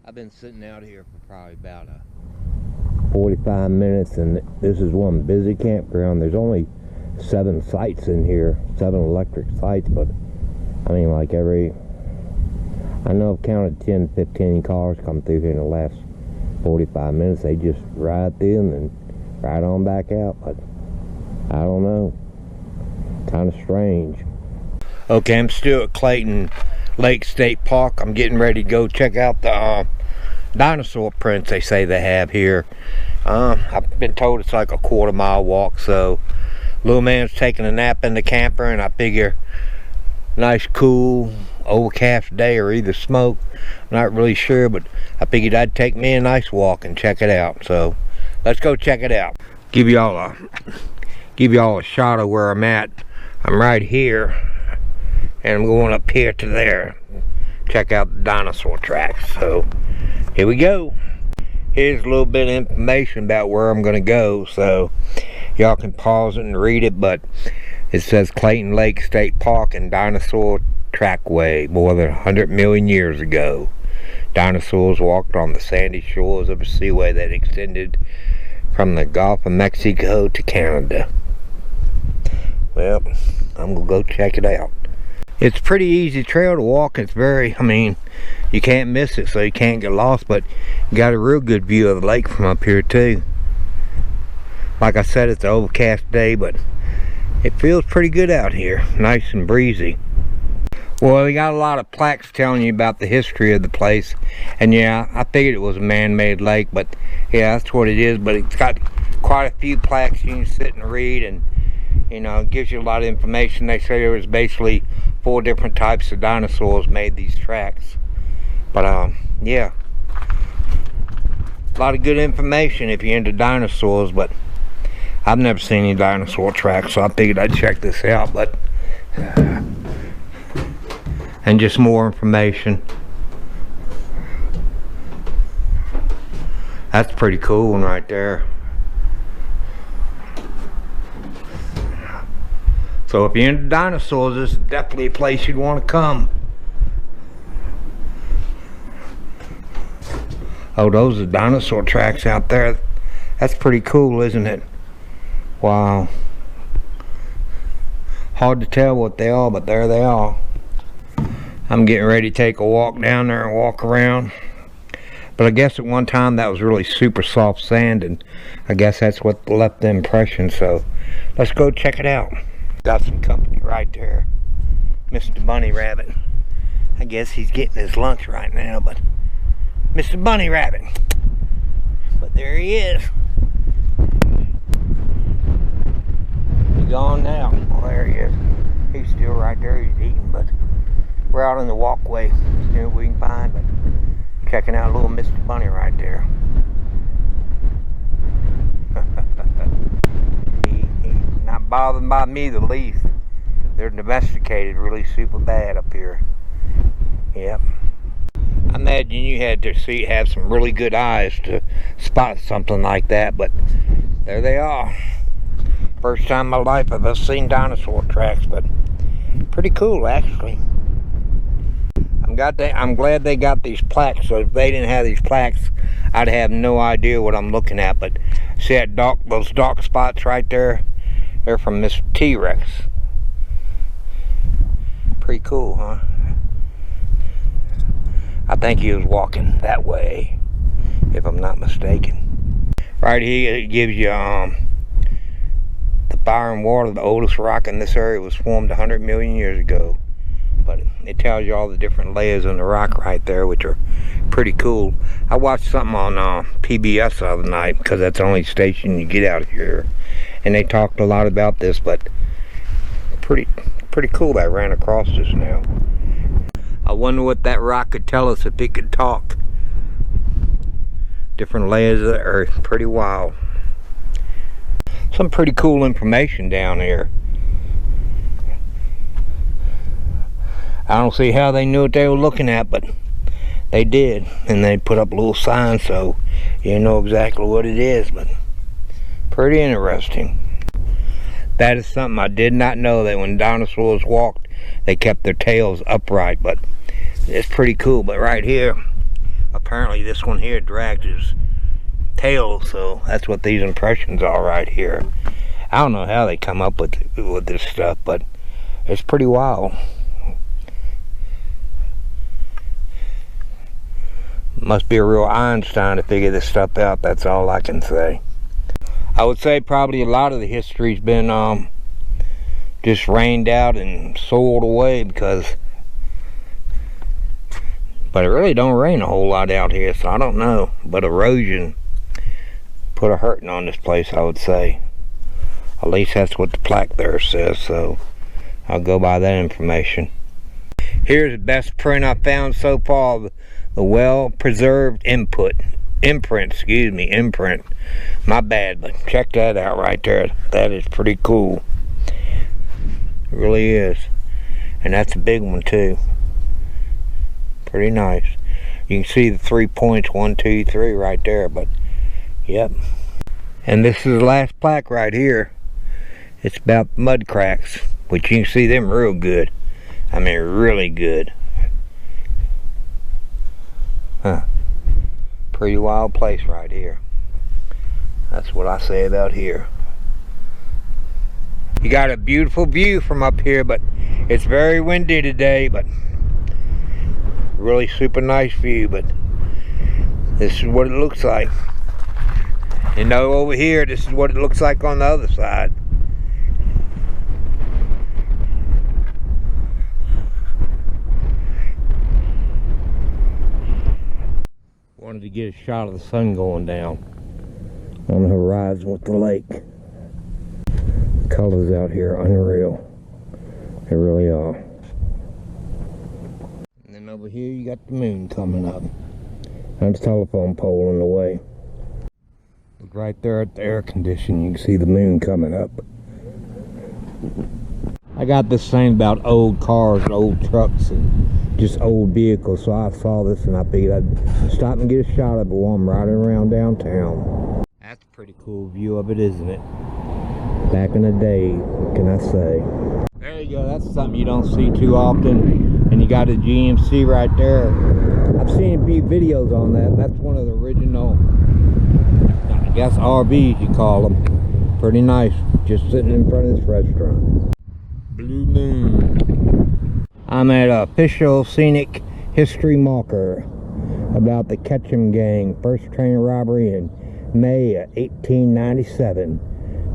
I've been sitting out here for probably about 45 minutes, and this is one busy campground. There's only 7 sites in here, 7 electric sites, but I mean, like I know I've counted 10, 15 cars come through here in the last 45 minutes. They just ride through and then ride on back out, but I don't know, kind of strange. Okay, I'm still at Clayton Lake State Park. I'm getting ready to go check out the dinosaur prints they say they have here. I've been told it's like a quarter-mile walk, so little man's taking a nap in the camper, and I figure nice, cool, overcast day or either smoke. I'm not really sure, but I figured I'd take me a nice walk and check it out. So let's go check it out. Give y'all a shot of where I'm at. I'm right here, and I'm going up here to there. Check out the dinosaur tracks. So here we go. Here's a little bit of information about where I'm gonna go, so y'all can pause it and read it. But it says Clayton Lake State Park and Dinosaur Trackway. More than 100 million years ago, dinosaurs walked on the sandy shores of a seaway that extended from the Gulf of Mexico to Canada. Well, I'm gonna go check it out. It's a pretty easy trail to walk. It's very, I mean, you can't miss it, so you can't get lost, but you got a real good view of the lake from up here too. Like I said, it's an overcast day, but it feels pretty good out here. Nice and breezy. Well, we got a lot of plaques telling you about the history of the place, and yeah, I figured it was a man-made lake, but yeah, that's what it is. But it's got quite a few plaques you can sit and read, and you know, it gives you a lot of information. They say there was basically 4 different types of dinosaurs made these tracks. But yeah, a lot of good information if you're into dinosaurs, but I've never seen any dinosaur tracks, so I figured I'd check this out. But and just more information. That's pretty cool one right there. So if you're into dinosaurs, this is definitely a place you'd want to come. Oh, those are dinosaur tracks out there. That's pretty cool, isn't it? Wow. Hard to tell what they are, but there they are. I'm getting ready to take a walk down there and walk around. But I guess at one time that was really super soft sand, and I guess that's what left the impression. So let's go check it out. Got some company right there. Mr. Bunny Rabbit. I guess he's getting his lunch right now, but Mr. Bunny Rabbit. But there he is. He's gone now. Oh, there he is. He's still right there. He's eating, but we're out on the walkway. See what we can find, but checking out little Mr. Bunny right there. He's not bothered by me the least. They're domesticated really super bad up here. Yep. I imagine you had to have some really good eyes to spot something like that, but there they are. First time in my life I've ever seen dinosaur tracks, but pretty cool actually. I'm glad they got these plaques, so if they didn't have these plaques, I'd have no idea what I'm looking at. But see that those dark spots right there? They're from Mr. T-Rex. Pretty cool, huh? I think he was walking that way, if I'm not mistaken. Right here it gives you the fire and water. The oldest rock in this area was formed 100 million years ago. But it tells you all the different layers in the rock right there, which are pretty cool. I watched something on PBS the other night, because that's the only station you get out here, and they talked a lot about this. But pretty cool that ran across this now. I wonder what that rock could tell us if it could talk. Different layers of the earth. Pretty wild. Some pretty cool information down here. I don't see how they knew what they were looking at, but they did. And they put up little signs so you know exactly what it is. But pretty interesting. That is something I did not know, that when dinosaurs walked, they kept their tails upright. But it's pretty cool. But right here, apparently this one here dragged his tail, so that's what these impressions are right here. I don't know how they come up with this stuff, but it's pretty wild. Must be a real Einstein to figure this stuff out, that's all I can say. I would say probably a lot of the history's been just rained out and soiled away, but it really don't rain a whole lot out here, so I don't know. But erosion put a hurting on this place, I would say. At least that's what the plaque there says, so I'll go by that information. Here's the best print I found so far, the well-preserved imprint. My bad, but check that out right there. That is pretty cool. It really is. And that's a big one too. Pretty nice. You can see the 3 points, 1, 2, 3 right there, but yep. And this is the last plaque right here. It's about mud cracks, which you can see them real good. I mean, really good. Huh. Pretty wild place right here. That's what I say about here. You got a beautiful view from up here, but it's very windy today, but really super nice view. But this is what it looks like. You know, over here, this is what it looks like on the other side. Wanted to get a shot of the sun going down on the horizon with the lake. The colors out here are unreal. They really are. And then over here you got the moon coming up. That's the telephone pole in the way. Look right there at the air conditioning, you can see the moon coming up. I got this thing about old cars and old trucks and just old vehicles, so I saw this and I figured I'd stop and get a shot of it while I'm riding around downtown. That's a pretty cool view of it, isn't it? Back in the day, what can I say? There you go, that's something you don't see too often. And you got a GMC right there. I've seen a few videos on that. That's one of the original, I guess RVs you call them. Pretty nice, just sitting in front of this restaurant. Blue Moon. I'm at an official scenic history marker about the Ketchum gang, first train robbery in May of 1897.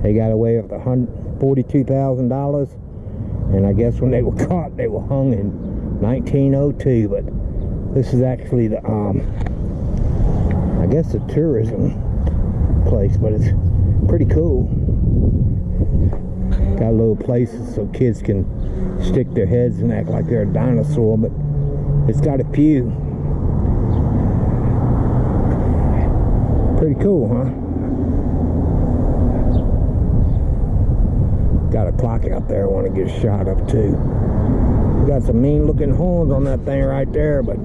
They got away with $42,000, and I guess when they were caught, they were hung in 1902. But this is actually the, I guess, a tourism place, but it's pretty cool. Got little places so kids can stick their heads and act like they're a dinosaur, but it's got a few. Pretty cool, huh? Got a clock out there I want to get a shot of too. Got some mean looking horns on that thing right there, but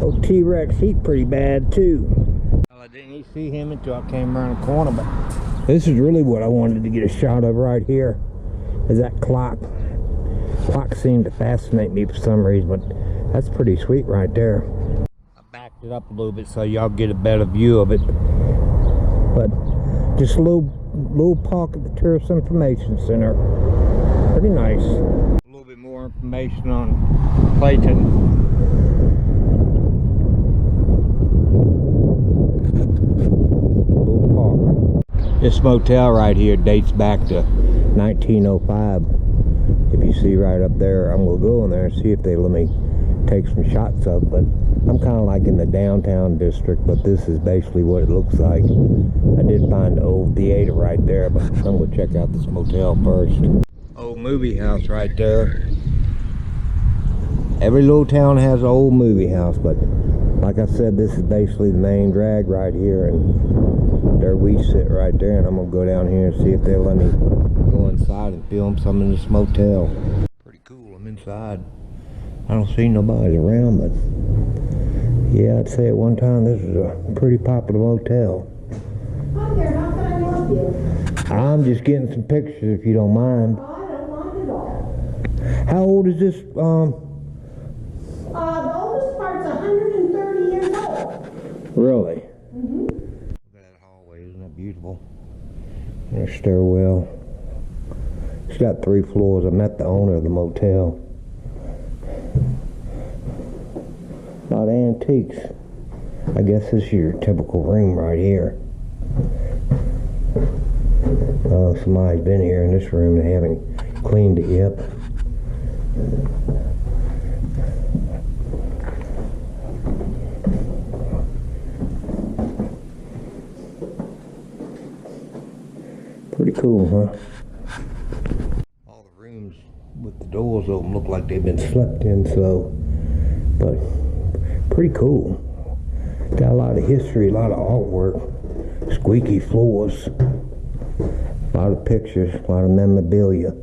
old T-Rex, he's pretty bad too. Well, I didn't see him until I came around the corner, but this is really what I wanted to get a shot of right here. Is that clock. Clock seemed to fascinate me for some reason, but that's pretty sweet right there. I backed it up a little bit so y'all get a better view of it. But just a little park at the Tourist Information Center. Pretty nice. A little bit more information on Clayton. Little park. This motel right here dates back to 1905. If you see right up there, I'm gonna go in there and see if they let me take some shots of it. But I'm kind of like in the downtown district, but this is basically what it looks like. I did find the old theater right there, but I'm gonna check out this motel first. Old movie house right there. Every little town has an old movie house, but like I said, this is basically the main drag right here, and there we sit right there. And I'm gonna go down here and see if they'll let me go inside and film some in this motel. Pretty cool. I'm inside. I don't see nobody around, but yeah, I'd say at one time this was a pretty popular motel. Hi there, how can I help you? I'm just getting some pictures if you don't mind. Oh, I don't mind at all. How old is this? The oldest part's 130 years old. Really? Mm-hmm. Look at that hallway, isn't that beautiful? And a stairwell. It's got 3 floors. I met the owner of the motel. A lot of antiques. I guess this is your typical room right here. Oh, somebody's been here in this room and haven't cleaned it yet. Pretty cool, huh? All the rooms with the doors open look like they've been slept in, so, but pretty cool. Got a lot of history, a lot of artwork, squeaky floors, a lot of pictures, a lot of memorabilia.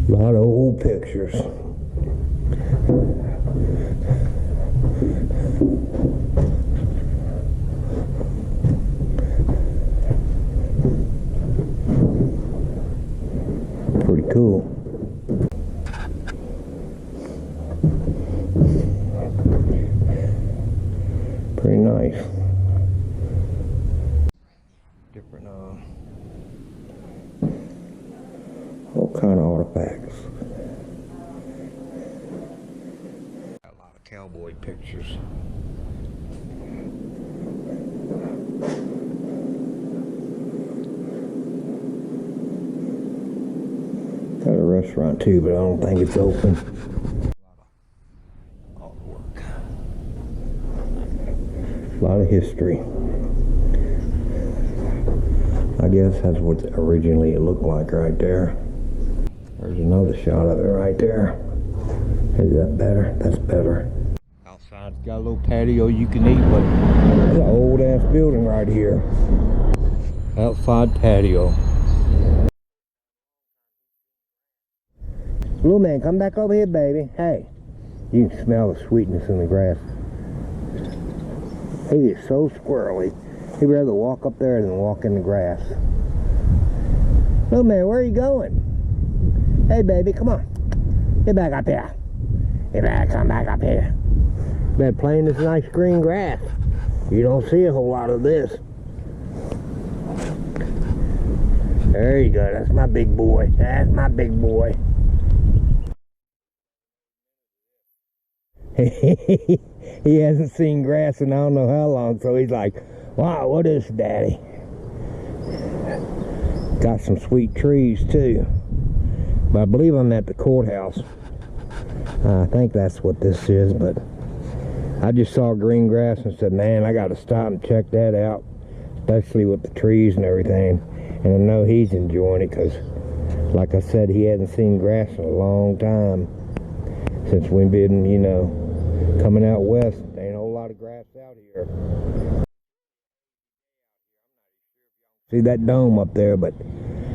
A lot of old pictures. Pretty cool. Pretty nice. Different, all kind of artifacts. Got a lot of cowboy pictures. Got a restaurant too, but I don't think it's open. A lot of artwork. A lot of history. I guess that's what originally it looked like right there. There's another shot of it right there. Is that better? That's better. Outside's got a little patio you can eat, but it's an old ass building right here. Outside patio. Little man, come back over here, baby. Hey, you can smell the sweetness in the grass. He is so squirrely. He'd rather walk up there than walk in the grass. Little man, where are you going? Hey, baby, come on. Get back up here. You better come back up here. Been playing this nice green grass. You don't see a whole lot of this. There you go. That's my big boy. That's my big boy. He hasn't seen grass in I don't know how long, so he's like, wow, what is daddy? Got some sweet trees too. But I believe I'm at the courthouse. I think that's what this is, but I just saw green grass and said, man, I gotta stop and check that out, especially with the trees and everything. And I know he's enjoying it because, like I said, he hasn't seen grass in a long time. Since we've been, you know, coming out west, there ain't a whole lot of grass out here. See that dome up there, but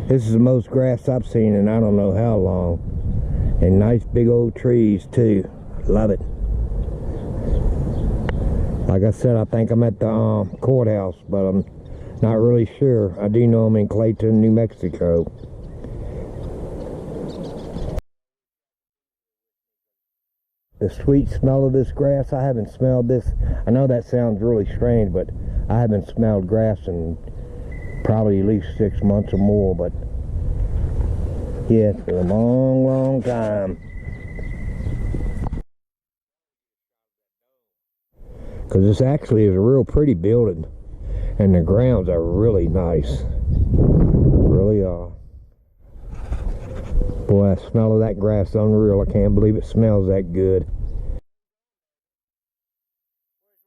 this is the most grass I've seen in I don't know how long. And nice big old trees too. Love it. Like I said, I think I'm at the courthouse, but I'm not really sure. I do know I'm in Clayton, New Mexico. The sweet smell of this grass, I haven't smelled this. I know that sounds really strange, but I haven't smelled grass in probably at least 6 months or more, but yeah, it's been a long, long time. Because this actually is a real pretty building, and the grounds are really nice. Really are. Boy, that smell of that grass is unreal. I can't believe it smells that good.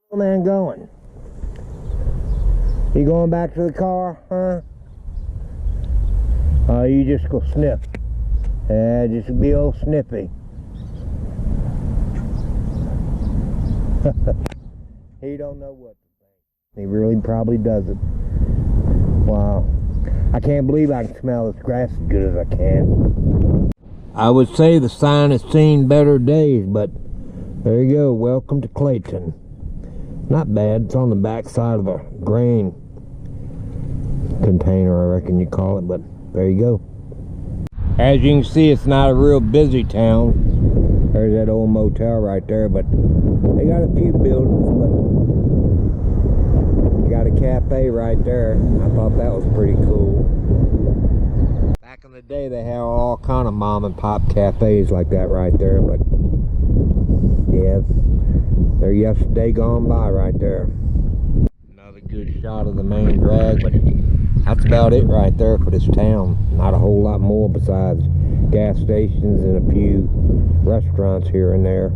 Where's the man going? You going back to the car, huh? Oh, you just go sniff. Yeah, just be old sniffy. He don't know what to think. He really probably doesn't. Wow. I can't believe I can smell this grass as good as I can. I would say the sign has seen better days, but there you go. Welcome to Clayton. Not bad. It's on the back side of a grain container, I reckon you call it, but there you go. As you can see, it's not a real busy town. There's that old motel right there, but they got a few buildings, but they got a cafe right there. I thought that was pretty cool. Back in the day, they had all kind of mom and pop cafes like that right there, but yeah, they're yesterday gone by right there. Another good shot of the main drag, but that's about it right there for this town. Not a whole lot more besides gas stations and a few restaurants here and there.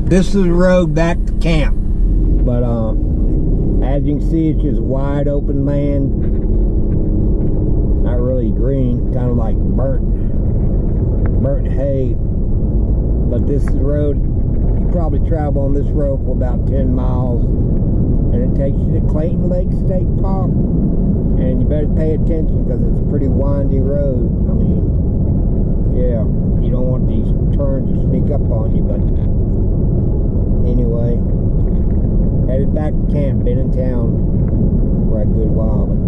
This is the road back to camp, but as you can see, it's just wide open land. Not really green, kind of like burnt hay. But this road, you probably travel on this road for about 10 miles, and it takes you to Clayton Lake State Park. And you better pay attention because it's a pretty windy road. I mean, yeah, you don't want these turns to sneak up on you, but anyway, headed back to camp. Been in town for a good while, but